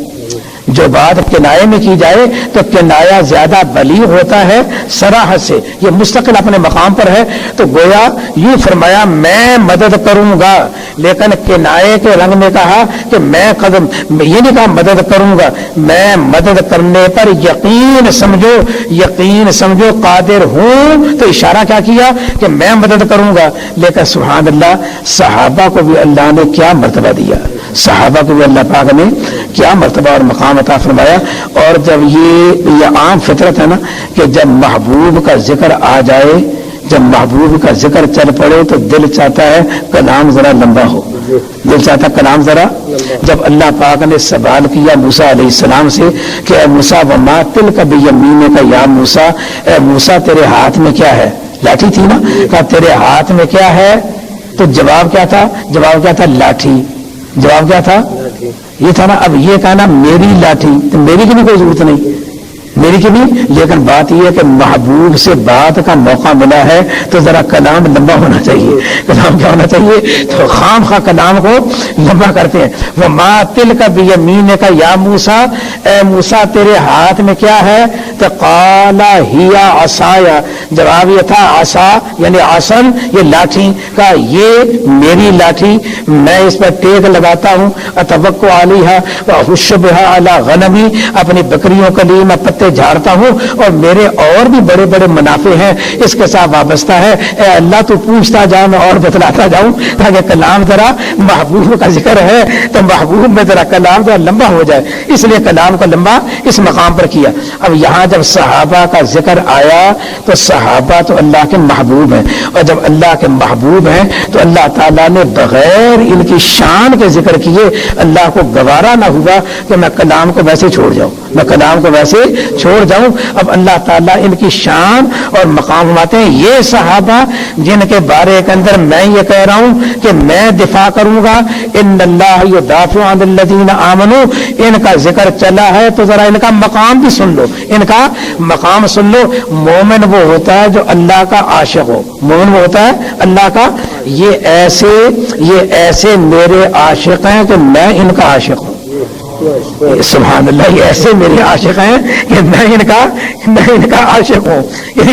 جو بات کنایے میں کی جائے تو کنایا زیادہ بلیغ ہوتا ہے صراحت سے, یہ مستقل اپنے مقام پر ہے. تو گویا یوں فرمایا میں مدد کروں گا, لیکن کنایے کے رنگ میں کہا کہ میں قدم, یہ نہیں کہا مدد کروں گا, میں مدد کرنے پر یقین سمجھو قادر ہوں. تو اشارہ کیا کیا کہ میں مدد کروں گا. لیکن سبحان اللہ صحابہ کو بھی اللہ نے کیا مرتبہ دیا, صحابہ کو بھی اللہ پاک نے کیا مرتبہ اور مقام عطا فرمایا. اور جب یہ عام فطرت ہے نا کہ جب محبوب کا ذکر آ جائے, جب محبوب کا ذکر چل پڑے تو دل چاہتا ہے کلام ذرا لمبا ہو, دل چاہتا ہے کلام ذرا. جب اللہ پاک نے سوال کیا موسیٰ علیہ السلام سے کہ اے موسیٰ وما تلک بیمینک یا موسیٰ, اے موسیٰ تیرے ہاتھ میں کیا ہے, لاٹھی تھی نا, کہا تیرے ہاتھ میں کیا ہے, تو جواب کیا تھا, لاٹھی. جواب کیا تھا, یہ تھا نا. اب یہ کہنا میری لاٹھی, تو میری کی بھی کوئی ضرورت نہیں, میری کی بھی. لیکن بات یہ ہے کہ محبوب سے بات کا موقع ملا ہے تو ذرا کلام لمبا ہونا چاہیے. کلام کیا ہونا چاہیے, تو خام خواہ کلام کو لمبا کرتے ہیں. وہ ماں تل کا بیمین کا یا موسیٰ, اے موسیٰ تیرے ہاتھ میں کیا ہے, تو قالا ہیا عصایا, جواب یہ تھا عصا یعنی عصن, یہ لاٹھی کا, یہ میری لاٹھی, میں اس پر ٹیک لگاتا ہوں. اتوقع علیہا واحش بہا علی غنمی, اپنی بکریوں کے لیے میں پتے جھاڑتا ہوں, اور میرے اور بھی بڑے بڑے منافع ہیں اس کے ساتھ وابستہ ہے. اے اللہ تو پوچھتا جا میں اور بتلاتا جاؤں, تاکہ کلام ذرا محبوب کا ذکر ہے تو محبوب میں ذرا کلام ذرا لمبا ہو جائے, اس لیے کلام کو لمبا اس مقام پر کیا. اب یہاں جب صحابہ کا ذکر آیا تو صحابہ تو اللہ کے محبوب ہیں, اور جب اللہ کے محبوب ہیں تو اللہ تعالیٰ نے بغیر ان کی شان کے ذکر کیے اللہ کو گوارا نہ ہوا کہ میں کلام کو ویسے چھوڑ جاؤں, میں کلام کو ویسے چھوڑ جاؤں. اب اللہ تعالیٰ ان کی شان اور مقام فرماتے ہیں یہ صحابہ جن کے بارے کے اندر میں یہ کہہ رہا ہوں کہ میں دفاع کروں گا, ان اللہ یدافع عن الذین آمنوا, ان کا ذکر چلا ہے تو ذرا ان کا مقام بھی سن لو, ان کا کا مقام سن لو، مومن وہ ہوتا ہے جو اللہ کا عاشق ہو، مومن وہ ہوتا ہے اللہ کا، یہ ایسے میرے عاشق ہیں کہ میں ان کا عاشق ہوں، سبحان اللہ، یہ ایسے میرے عاشق ہیں کہ میں ان کا عاشق ہوں۔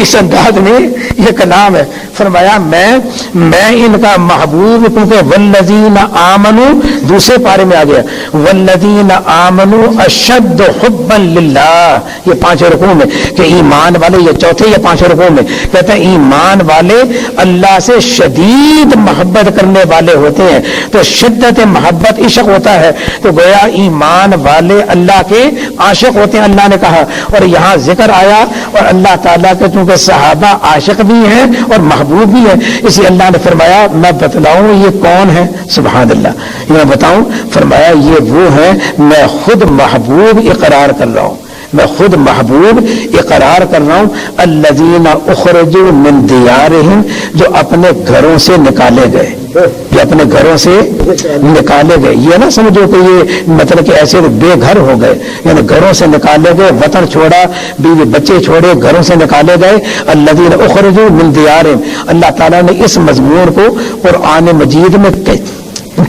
اس انداز میں یہ کلام ہے، فرمایا میں ان کا محبوب، کیونکہ والذین آمنوا دوسرے پارے میں آ گیا، والذین آمنوا اشد حبا للہ، یہ 5 رکوع میں کہ ایمان والے، یہ چوتھے یا 5 رکوع میں کہتے ہیں ایمان والے اللہ سے شدید محبت کرنے والے ہوتے ہیں، تو شدت محبت عشق ہوتا ہے، تو گویا ایمان والے اللہ کے عاشق ہوتے ہیں، اللہ نے کہا، اور یہاں ذکر آیا، اور اللہ تعالیٰ کے چونکہ صحابہ عاشق بھی ہیں اور محبوب بھی ہیں، اسی اللہ نے فرمایا میں بتلاؤں یہ کون ہے، سبحان اللہ، میں بتاؤں، فرمایا یہ وہ ہے میں خود محبوب اقرار کر رہا ہوں، میں خود محبوب اقرار کر رہا ہوں، الذین اخرجوا من دیارہم، جو اپنے گھروں سے نکالے گئے، جو اپنے گھروں سے نکالے گئے، یہ نہ سمجھو کہ یہ مطلب کہ ایسے بے گھر ہو گئے، یعنی گھروں سے نکالے گئے، وطن چھوڑا، بیوی بچے چھوڑے، گھروں سے نکالے گئے، الذین اخرجوا من دیارہم، اللہ تعالیٰ نے اس مضمون کو قرآن مجید میں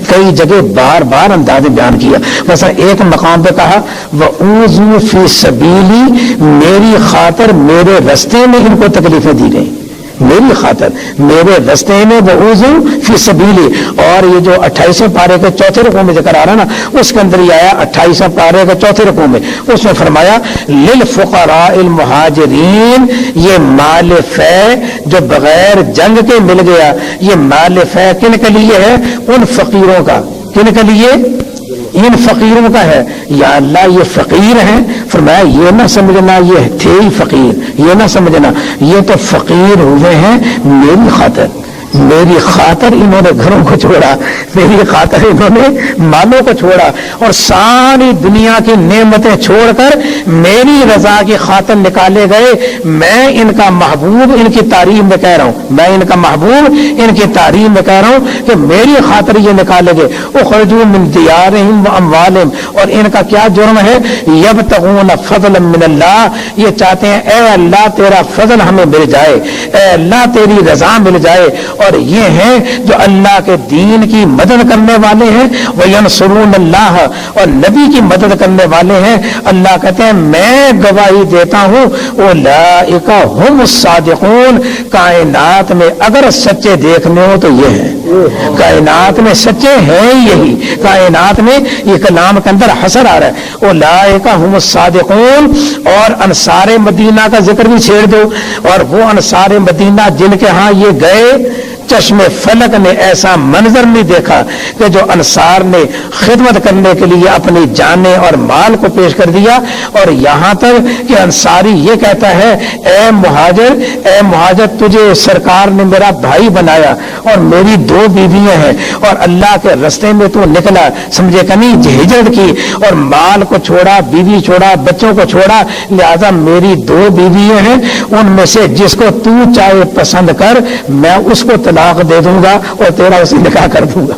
کئی جگہ بار بار انداز بیان کیا، مثلا ایک مقام پہ کہا وَأُوذُوا فِي سَبِيلِي، میری خاطر میرے رستے میں ان کو تکلیفیں دی گئیں، میری خاطر میرے رستے میں وَأُوذُوا فِي سَبِيلِي، اور یہ جو 28 پارے کے چوتھے رکوع میں ذکر آ رہا نا، اس کے اندر یہ آیا 28 پارے کے چوتھے رکوع میں، اس میں فرمایا لِلْفُقَرَاءِ الْمُهَاجِرِينَ، یہ مال فے جو بغیر جنگ کے مل گیا، یہ مال فے کن کے لیے ہے؟ ان فقیروں کا، کن کے لیے؟ ان فقیروں کا ہے، یا اللہ یہ فقیر ہیں، فرمایا یہ نہ سمجھنا یہ تھے ہی فقیر، یہ نہ سمجھنا یہ تو فقیر ہوئے ہیں میری خاطر، میری خاطر انہوں نے گھروں کو چھوڑا، میری خاطر انہوں نے مالوں کو چھوڑا، اور ساری دنیا کی نعمتیں چھوڑ کر میری رضا کی خاطر نکالے گئے، میں ان کا محبوب ان کی تعریف میں کہہ رہا ہوں، میں ان کا محبوب ان کی تعریف میں کہہ رہا ہوں کہ میری خاطر یہ نکالے گئے، اخرجوا من دیارہم واموالہم، اور ان کا کیا جرم ہے؟ یبتغون فضلا من اللہ، یہ چاہتے ہیں اے اللہ تیرا فضل ہمیں مل جائے، اے اللہ تیری رضا مل جائے، اور یہ ہیں جو اللہ کے دین کی مدد کرنے والے ہیں، وَيَنْصُرُونَ اللَّهَ، اور نبی کی مدد کرنے والے ہیں، اللہ کہتے ہیں میں گواہی دیتا ہوں اولئک هم الصادقون، کائنات میں اگر سچے دیکھنے ہو تو یہ ہے، کائنات میں سچے ہیں یہی، کائنات میں یہ کلام کے اندر حسر آ رہا ہے اولئک هم الصادقون، اور انصار مدینہ کا ذکر بھی چھیڑ دو، اور وہ انصار مدینہ جن کے ہاں یہ گئے، چشم فلک نے ایسا منظر نہیں دیکھا کہ جو انصار نے خدمت کرنے کے لیے اپنی جانیں اور مال کو پیش کر دیا، اور یہاں تک کہ انصاری یہ کہتا ہے اے مہاجر تجھے سرکار نے میرا بھائی بنایا اور میری 2 بیویاں ہیں، اور اللہ کے رستے میں تو نکلا، سمجھے کہ نہیں، ہجرت کی اور مال کو چھوڑا، بیوی چھوڑا، بچوں کو چھوڑا، لہذا میری 2 بیویاں ہیں، ان میں سے جس کو تو چاہے پسند کر، میں اس کو طلاق دے دوں گا اور تیرا اسے نکاح کر دوں گا۔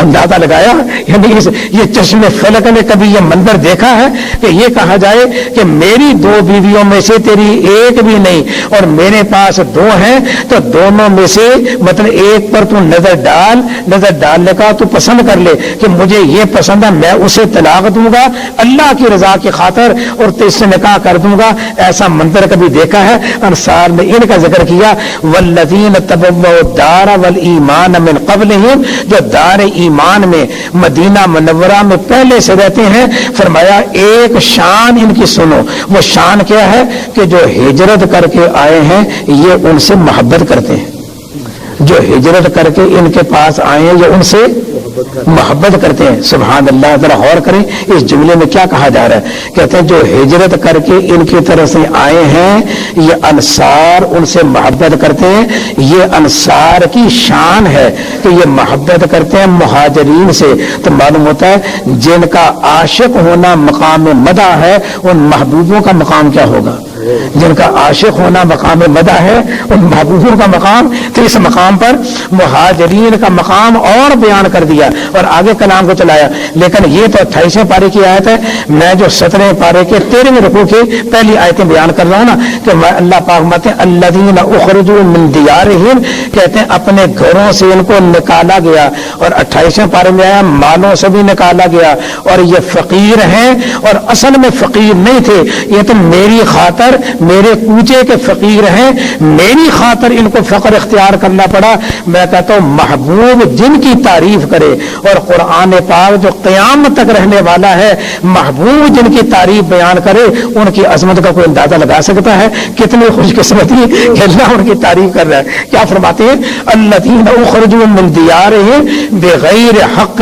اندازہ لگایا، یعنی یہ چشم فلک نے کبھی یہ منظر دیکھا ہے کہ یہ کہا جائے کہ میری 2 بیویوں میں سے تیری ایک بھی نہیں، اور میرے پاس 2 ہیں، تو دونوں میں سے مطلب ایک پر تو نظر ڈالنے کا تو پسند کر لے کہ مجھے یہ پسند ہے، میں اسے طلاق دوں گا اللہ کی رضا کی خاطر اور اس سے نکاح کر دوں گا، ایسا منظر کبھی دیکھا ہے؟ انصار نے ان کا ذکر کیا، والذین تبوؤا الدار والایمان من قبلہم، جو دار ایمان میں مدینہ منورہ میں پہلے سے رہتے ہیں، فرمایا ایک شان ان کی سنو، وہ شان کیا ہے کہ جو ہجرت کر کے آئے ہیں یہ ان سے محبت کرتے ہیں، جو ہجرت کر کے ان کے پاس آئے ہیں یہ ان سے محبت کرتے ہیں۔ سبحان اللہ، ذرا غور کریں اس جملے میں کیا کہا جا رہا ہے، کہتے ہیں جو ہجرت کر کے ان کی طرف سے آئے ہیں یہ انصار ان سے محبت کرتے ہیں، یہ انصار کی شان ہے کہ یہ محبت کرتے ہیں مہاجرین سے، تو معلوم ہوتا ہے جن کا عاشق ہونا مقام مدح ہے ان محبوبوں کا مقام کیا ہوگا، جن کا عاشق ہونا مقام مدح ہے، ان محبوبوں کا مقام، تو اس مقام پر مہاجرین کا مقام اور بیان کر دیا اور آگے کلام کو چلایا. لیکن یہ تو 28ویں پارے کی آیت ہے. میں جو 17ویں پارے کے 13ویں رکوع کی پہلی آیتیں بیان کر رہا ہوں نا، کہ اللہ پاک فرماتے ہیں الذین اخرجوا من دیارہم، کہتے ہیں اپنے گھروں سے ان کو نکالا گیا. اور 28ویں پارے میں آیا مالوں سے بھی نکالا گیا. اور یہ فقیر ہیں اور اصل میں فقیر نہیں تھے، یہ تو میری خاطر میرے کوچے کے فقیر ہیں، میری خاطر ان کو فقر اختیار کرنا پڑا. میں کہتا ہوں محبوب جن کی تعریف کرے، اور قرآن پاک جو قیامت تک رہنے والا ہے، محبوب جن کی تعریف بیان کرے، ان کی عظمت کا کوئی اندازہ لگا سکتا ہے؟ کتنی خوش قسمتی کہ اللہ ان کی تعریف کر رہا ہے. کیا فرماتے ہیں الذین اخرجوا من دیارہم بغیر حق،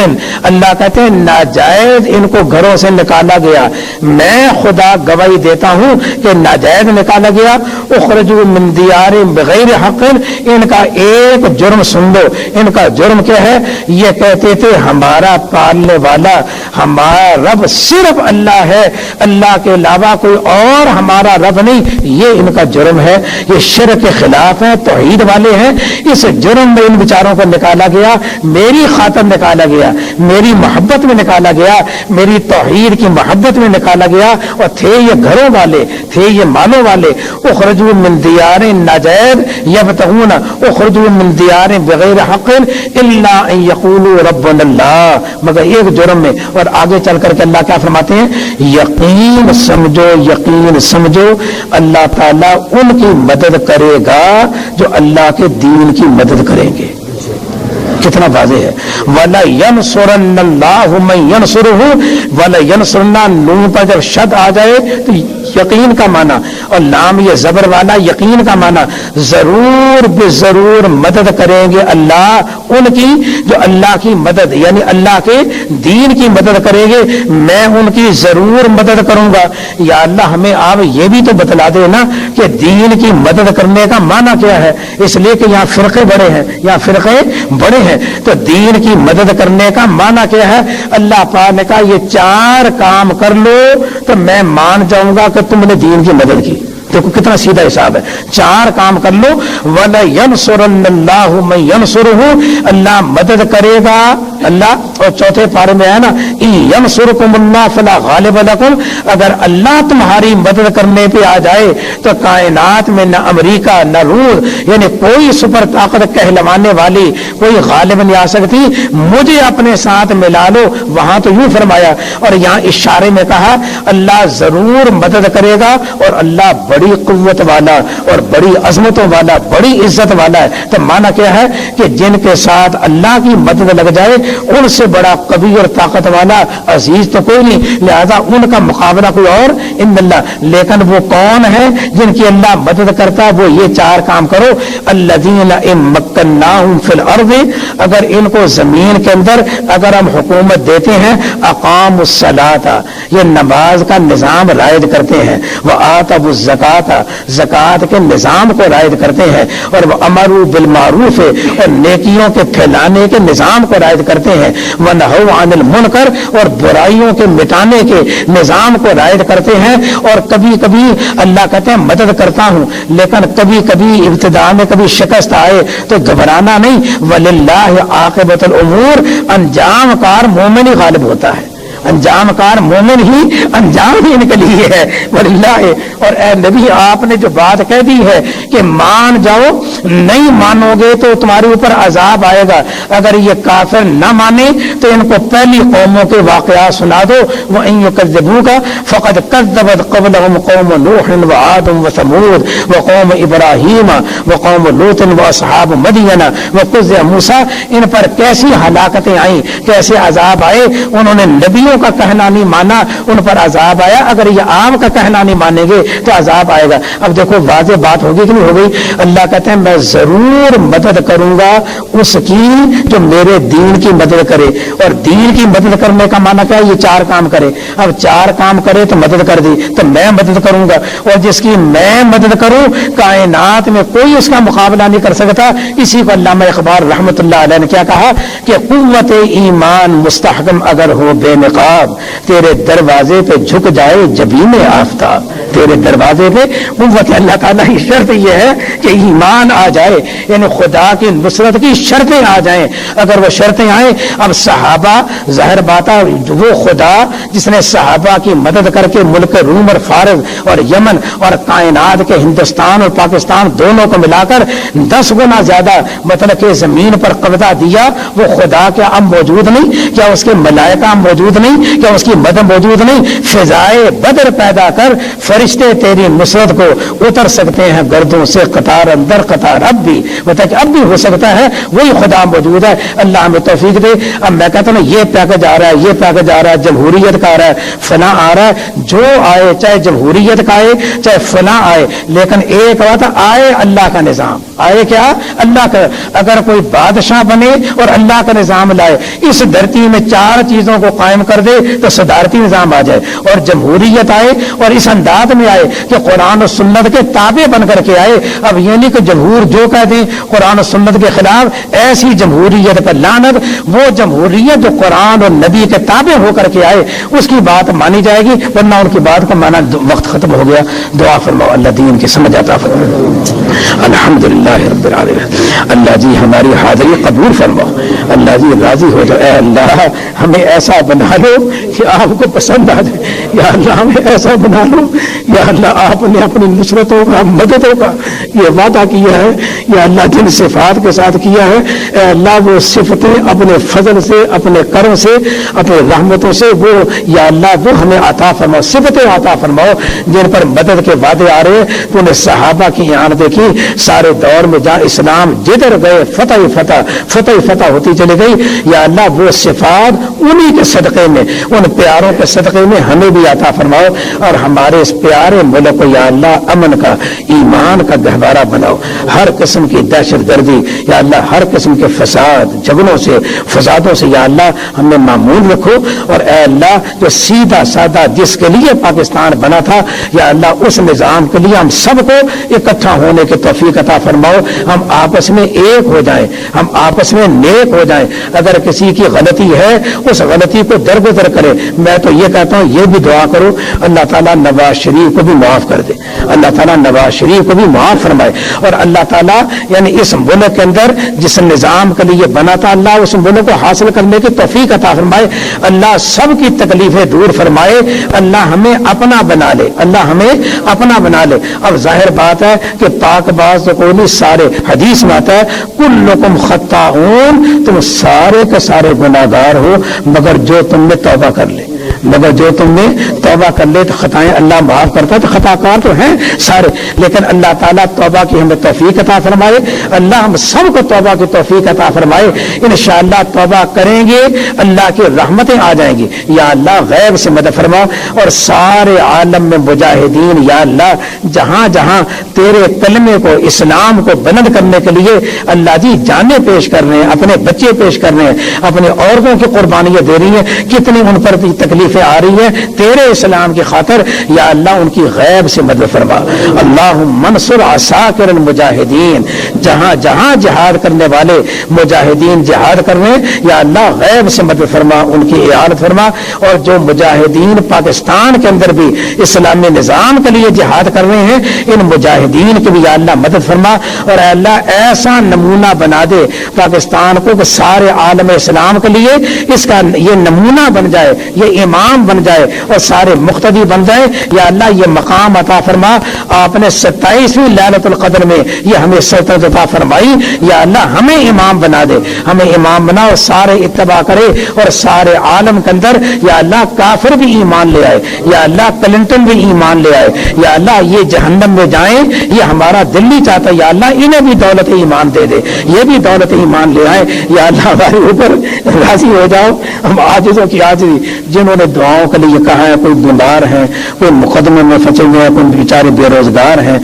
اللہ کہتے ہیں ناجائز ان کو گھروں سے نکالا گیا. میں خدا گواہی دیتا ہوں کہ ناجائز نکالا گیا. اخرجوا من دیارہم بغیر حق، ان کا ایک جرم سن لو. ان کا جرم کیا ہے؟ یہ کہتے تھے ہمارا پالنے والا ہمارا رب صرف اللہ ہے، اللہ کے علاوہ کوئی اور ہمارا رب نہیں. یہ ان کا جرم ہے. یہ شرک کے خلاف ہے، توحید والے ہیں. اس جرم میں ان بیچاروں کو نکالا گیا، میری خاطر نکالا گیا، میری محبت میں نکالا گیا، میری توحید کی محبت میں نکالا گیا. اور تھے یہ گھروں والے، تھے یہ مالوں والے. اخرجوا من دیار ناجائز یبتغون، اخرجوا من دیار بغیر حق الا ان یقولوا ربنا اللہ، مگر ایک جرم میں. اور آگے چل کر کے اللہ کیا فرماتے ہیں؟ یقین سمجھو، یقین سمجھو اللہ تعالیٰ ان کی مدد کرے گا جو اللہ کے دین کی مدد کریں گے. کتنا واضح ہے. وَلَا يَنْصُرَنَّ اللَّهُ مَن يَنْصُرُهُ وَلَا يَنْصُرَنَّ، نون پر جب شد آ جائے تو یقین کا معنی، اور لام یہ زبر والا یقین کا معنی، ضرور بے ضرور مدد کریں گے اللہ ان کی جو اللہ کی مدد یعنی اللہ کے دین کی مدد کریں گے. میں ان کی ضرور مدد کروں گا. یا اللہ ہمیں آپ یہ بھی تو بتلا دے نا کہ دین کی مدد کرنے کا معنی کیا ہے. اس لیے کہ یہاں فرقے بڑے ہیں، یہاں فرقے بڑے ہیں. تو دین کی مدد کرنے کا معنی کیا ہے؟ اللہ پاک نے کہا یہ 4 کام کر لو تو میں مان جاؤں گا کہ تم نے دین کی مدد کی. دیکھو کتنا سیدھا حساب ہے. 4 کام کر لو. وَلَا يَنْصُرَنَّ اللَّهُ مَن يَنْصُرُهُ، اللہ مدد کرے گا اللہ. اور چوتھے پارے میں ہے نا إِن يَنْصُرْكُمُ اللَّهُ فَلَا غَالِبَ لَكُمْ، اگر اللہ تمہاری مدد کرنے پہ آ جائے تو کائنات میں نہ امریکہ نہ روس یعنی کوئی سپر طاقت کہلوانے والی کوئی غالب نہیں آ سکتی. مجھے اپنے ساتھ ملا لو. وہاں تو یوں فرمایا، اور یہاں اشارے میں کہا اللہ ضرور مدد کرے گا. اور اللہ بڑی قوت والا اور بڑی عظمتوں والا، بڑی عزت والا ہے. تو معنی کیا ہے کہ جن کے ساتھ اللہ کی مدد لگ جائے ان سے بڑا قوی اور طاقت والا عزیز تو کوئی نہیں، لہذا ان کا مقابلہ کوئی اور ان اللہ. لیکن وہ کون ہے جن کی اللہ مدد کرتا ہے؟ وہ یہ 4 کام کرو. الذین ان مکناہم فی الارض، اگر ان کو زمین کے اندر اگر ہم حکومت دیتے ہیں، اقاموا الصلاۃ، یہ نماز کا نظام رائج کرتے ہیں، وآتوا الزکاۃ، زکات کے نظام کو رائج کرتے ہیں، اور وہ امروا بالمعروف، اور نیکیوں کے پھیلانے کے نظام کو رائج کرتے ہیں، ونہوا عن المنکر، اور برائیوں کے مٹانے کے نظام کو رائج کرتے ہیں. اور کبھی کبھی اللہ کہتے ہیں مدد کرتا ہوں، لیکن کبھی کبھی ابتداء میں کبھی شکست آئے تو گھبرانا نہیں. وللہ عاقبۃ الامور، انجام کار مومن ہی غالب ہوتا ہے. انجام کار مومن ہی انجام ہی ان کے لیے ہے. وللہ، اور اے نبی آپ نے جو بات کہہ دی ہے کہ مان جاؤ، نہیں مانو گے تو تمہارے اوپر عذاب آئے گا. اگر یہ کافر نہ مانے تو ان کو پہلی قوموں کے واقعات سنا دو. وَإِن يُكَذِّبُوكَ فَقَدْ كَذَّبَتْ قَبْلَهُمْ قَوْمُ نُوحٍ وَعَادٌ وَثَمُودُ وَقَوْمُ إِبْرَاهِيمَ وَقَوْمُ لُوطٍ وَأَصْحَابُ مَدْيَنَ وَكُذِّبَ موسیٰ. ان پر کیسی ہلاکتیں آئیں، کیسے عذاب آئے. انہوں نے نبیوں کا کہنا نہیں مانا، ان پر عذاب آیا. اگر یہ عام کا کہنا نہیں مانیں گے تو عذاب آئے گا. اب دیکھو واضح بات ہوگی کہ نہیں ہو گئی. اللہ کہتے ہیں میں ضرور مدد کروں گا اس کی جو میرے دین کی مدد کرے. اور دین کی مدد کرنے کا معنی کیا ہے؟ یہ 4 کام کرے. اب 4 کام کرے تو مدد کر دی تو میں مدد کروں گا. اور جس کی میں مدد کروں کائنات میں کوئی اس کا مقابلہ نہیں کر سکتا. اسی کو علامہ اقبال رحمۃ اللہ علیہ نے کیا کہا کہ قوت ایمان مستحکم اگر ہو بے نقاب، تیرے دروازے پہ جھک جائے جبین آفتاب. تیرے دروازے پہ قوت. اللہ تعالیٰ کی شرط یہ ہے کہ ایمان آ جائے, یعنی خدا کی نصرت کی شرطیں آ جائیں. اگر وہ شرطیں آئیں, اب صحابہ ظاہر بات ہے وہ خدا جس نے صحابہ کی مدد کر کے ملک روم اور فارس اور یمن اور کائنات کے ہندوستان اور پاکستان دونوں کو ملا کر 10 گنا زیادہ مطلب کہ زمین پر قبضہ دیا, وہ خدا کیا اب موجود نہیں؟ کیا اس کے ملائکہ موجود نہیں؟ کیا اس کی مدد موجود نہیں؟ فضائے بدر پیدا کر فرشتے تیری نصرت کو اتر سکتے ہیں گردوں سے قطار اندر قطار. اب بھی بتا کہ اب بھی ہو سکتا ہے وہی خدا موجود ہے. اللہ ہمیں توفیق دے. اب میں کہتا ہوں یہ پیکج آ رہا ہے, یہ پیکج آ رہا ہے, جمہوریت کا آ رہا ہے, فلاں آ رہا ہے, جو آئے چاہے جمہوریت کا آئے چاہے فلاں آئے, لیکن ایک بات آئے اللہ کا نظام آئے. کیا اللہ کا؟ اگر کوئی بادشاہ بنے اور اللہ کا نظام لائے, اس دھرتی میں 4 چیزوں کو قائم کر دے تو صدارتی نظام آ جائے, اور جمہوریت آئے اور اس انداز میں آئے کہ قرآن و سنت کے تابع بن کر کے آئے. اب یہ نہیں کہ جمہور جو کہہ دیں قرآن و سنت کے خلاف, ایسی جمہوریت پر لعنت. وہ جمہوریت جو قرآن اور نبی کے تابع ہو کر کے آئے اس کی بات مانی جائے گی, ورنہ ان کی بات کا مانا وقت ختم ہو گیا. دعا فرماؤ اللہ دین کی سمجھ عطا فرماؤ. الحمدللہ رب العالمین. اللہ جی ہماری حاضری قبول فرماؤ. اللہ جی راضی ہو جاؤ. اے اللہ ہمیں ایسا بنا لو کہ آپ کو پسند آ جائے. یا اللہ ہمیں ایسا بنا لو, یا اللہ آپ نے اپنی نصرتوں کا مددوں کا یہ وعدہ کیا ہے, یا اللہ جن صفات کے ساتھ کیا ہے, اے اللہ وہ صفتیں اپنے فضل سے, اپنے کرم سے, اپنے رحمتوں سے وہ یا اللہ وہ ہمیں عطا فرماؤ. صفتیں عطا فرماؤ جن پر مدد کے وعدے آ رہے ہیں. تو نے صحابہ کی آن دیکھی سارے دور میں جہاں اسلام جدھر گئے فتح فتح ہوتی چلی گئی. یا اللہ وہ صفات انہی کے صدقے میں, ان پیاروں کے صدقے میں ہمیں بھی عطا فرماؤ, اور ہمارے اس پیارے ملک کو یا اللہ امن کا ایمان کا گہوارہ بناؤ. ہر قسم کی دہشت گردی یا اللہ, ہر قسم کے فساد جھگڑوں سے فسادوں سے یا اللہ ہمیں معمول رکھو. اور اے اللہ جو سیدھا سادہ جس کے لیے پاکستان بنا تھا یا اللہ اس نظام کے لیے ہم سب کو اکٹھا ہونے کی توفیق عطا فرماؤ. ہم آپس میں ایک ہو جائیں, ہم آپس میں نیک ہو جائیں. اگر کسی کی غلطی ہے اس غلطی کو درگزر کرے. میں تو یہ کہتا ہوں یہ بھی دعا کرو اللہ تعالیٰ نواز شریف کو بھی معاف کر دے, اللہ تعالیٰ نواز شریف کو بھی معاف فرمائے. اور اللہ تعالیٰ یعنی اس ملک کے اندر جس نظام کے لیے بنا تھا اللہ اس ملک کو حاصل کرنے کی توفیق عطا فرمائے. اللہ سب کی تکلیفیں دور فرمائے. اللہ ہمیں اپنا بنا لے, اللہ ہمیں اپنا بنا لے. اب ظاہر بات ہے کہ پاک باز کو نہیں, سارے حدیث میں آتا ہے کلکم خطاؤن, تم سارے کے سارے گناہگار ہو مگر جو تم نے توبہ کر لے, مگر جو تم نے توبہ کر لے تو خطائیں اللہ معاف کرتا ہے. تو خطا کار تو ہیں سارے, لیکن اللہ تعالیٰ توبہ کی ہمیں توفیق عطا فرمائے. اللہ ہم سب کو توبہ کی توفیق عطا فرمائے. انشاءاللہ توبہ کریں گے اللہ کی رحمتیں آ جائیں گی. یا اللہ غیب سے مدد فرماؤ, اور سارے عالم میں مجاہدین یا اللہ جہاں جہاں تیرے کلمے کو اسلام کو بلند کرنے کے لیے اللہ جی جانیں پیش کر رہے ہیں, اپنے بچے پیش کر رہے ہیں, اپنے عورتوں کی قربانیاں دے رہی ہیں, کتنی ان پر تکلیفیں آ رہی ہیں تیرے اسلام کی خاطر. یا اللہ ان کی غیب سے مدد فرما. اللہم منصر عساکر المجاہدین, جہاں جہاں جہاد کرنے والے مجاہدین جہاد کر رہے ہیں یا اللہ غیب سے مدد فرما, ان کی اعانت فرما. اور جو مجاہدین پاکستان کے اندر بھی اسلامی نظام کے لیے جہاد کر رہے ہیں ان مجاہدین کی بھی یا اللہ مدد فرما. اور اے اللہ ایسا نمونہ بنا دے پاکستان کو کہ سارے عالم اسلام کے لیے اس کا یہ نمونہ بن جائے, یہ امام بن جائے اور سارے مقتدی بن جائے. یا اللہ یہ مقام عطا فرما. آپ نے 27ویں لیلۃ القدر میں یہ ہمیں سلطنت عطا فرمائی. یا اللہ ہمیں امام بنا دے, ہمیں امام بنا اور سارے اتباع کرے, اور سارے عالم کے اندر یا اللہ کافر بھی ایمان لے آئے, یا اللہ کلنٹن بھی ایمان لے آئے. یا اللہ یہ جہنم میں جائیں یہ ہمارا دل نہیں چاہتا. یا اللہ انہیں بھی دولت ایمان دے دے, یہ بھی دولت ایمان لے آئے. یا اللہ ہمارے اوپر راضی ہو جاؤ. ہم عاجزوں کی عاجزی, جنہوں نے دعاؤں کے لیے کہا ہے, کوئی بیمار ہیں, کوئی مقدمے میں پھنسے ہوئے ہیں, کوئی بیچارے بے روزگار ہیں,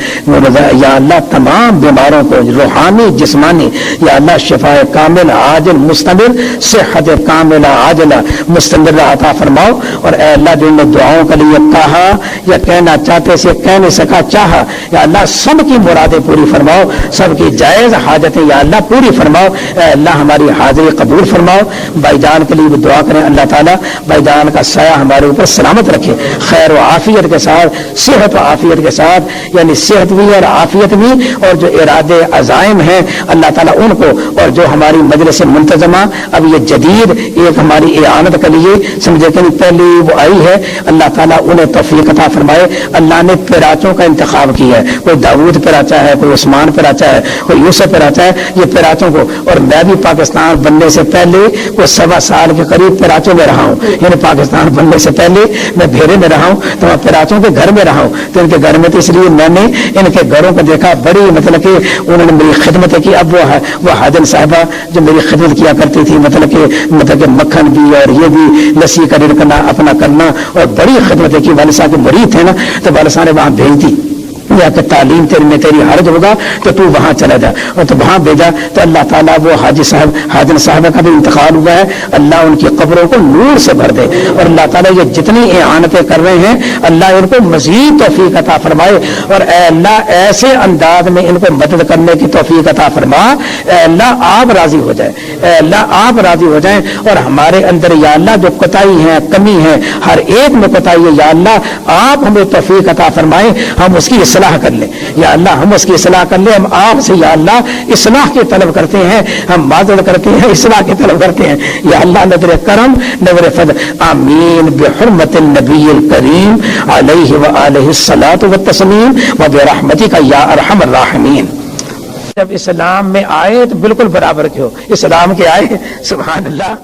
یا اللہ تمام بیماروں کو روحانی جسمانی یا اللہ شفاء کامل عاجل مستمر, صحت کامل عاجل مستمر عطا فرماؤ. اور اے اللہ جن نے دعاؤں کے لیے کہا یا کہنا چاہتے سے کہہ نہیں سکا چاہا, یا اللہ سب کی مرادیں پوری فرماؤ, سب کی جائز حاجتیں یا اللہ پوری فرماؤ. اے اللہ ہماری حاضری قبول فرماؤ. بھائی جان کے لیے بھی دعا کریں, اللہ تعالیٰ بھائی جان کا سایہ ہمارے اوپر سلامت رکھے، خیر و عافیت کے ساتھ، صحت و عافیت کے ساتھ، یعنی صحت بھی اور عافیت بھی، اور جو ارادے عزائم ہیں اللہ تعالیٰ ان کو، اور جو ہماری مجلس منتظمہ اب یہ جدید ایک ہماری اعانت کے لیے سمجھے کہ پہلی وہ آئی ہے، اللہ تعالیٰ انہیں توفیق عطا فرمائے۔ اللہ نے پیراچوں کا انتخاب کیا ہے، کوئی داؤد پیراچا ہے، کوئی عثمان پیراچا ہے، کوئی یوسف پیراچا ہے، یہ پیراچوں کو، اور میں بھی پاکستان بننے سے پہلے کوئی 1.25 سال کے قریب پیراچوں میں رہا ہوں، یعنی پاکستان بننے سے پہلے میں بھیرے میں رہا ہوں، تو میں پیراچوں کے گھر میں رہا ہوں، تو ان کے گھر میں تو اس لیے میں نے ان کے گھروں کو دیکھا، بڑی مطلب کہ انہوں نے میری خدمت کی۔ اب وہ حاجن صاحبہ جو میری خدمت کیا کرتی تھی، مطلب کہ مکھن بھی اور یہ بھی لسی کا کرنا اپنا کرنا، اور بڑی خدمت کی، والد صاحب کے مرید تھے نا، تو والد صاحب نے وہاں بھیج دی یا کہ تعلیم میں تیری حرج ہوگا تو تو وہاں چلا جا، اور تو وہاں بھیجا، تو اللہ تعالیٰ وہ حاجن صاحبہ کا بھی انتقال ہوا ہے، اللہ ان کی قبروں کو نور سے بھر دے، اور اللہ تعالیٰ یہ جتنی اعانتیں کر رہے ہیں اللہ ان کو مزید توفیق عطا فرمائے، اور اے اللہ ایسے انداز میں ان کو مدد کرنے کی توفیق عطا فرما، اے اللہ آپ راضی ہو جائے، اے اللہ آپ راضی ہو جائیں، اور ہمارے اندر یا اللہ جو کوتاہی ہے، کمی ہے، ہر ایک میں کوتاہی ہے، یا اللہ آپ ہمیں توفیق عطا فرمائیں، ہم اس کی اصلاح کر لیں، یا اللہ ہم اس کی اصلاح کر لیں، ہم آپ سے یا اللہ اصلاح کی طلب کرتے ہیں، ہم معذرت کرتے ہیں، اصلاح کی طلب کرتے ہیں، یا اللہ نظر کرم نظر فضل، آمین بحرمت النبی الکریم علیہ وآلہ الصلاۃ والتسلیم وبرحمتک یا ارحم الراحمین۔ جب اسلام میں آئے تو بالکل برابر کیوں، اسلام کے آئے، سبحان اللہ۔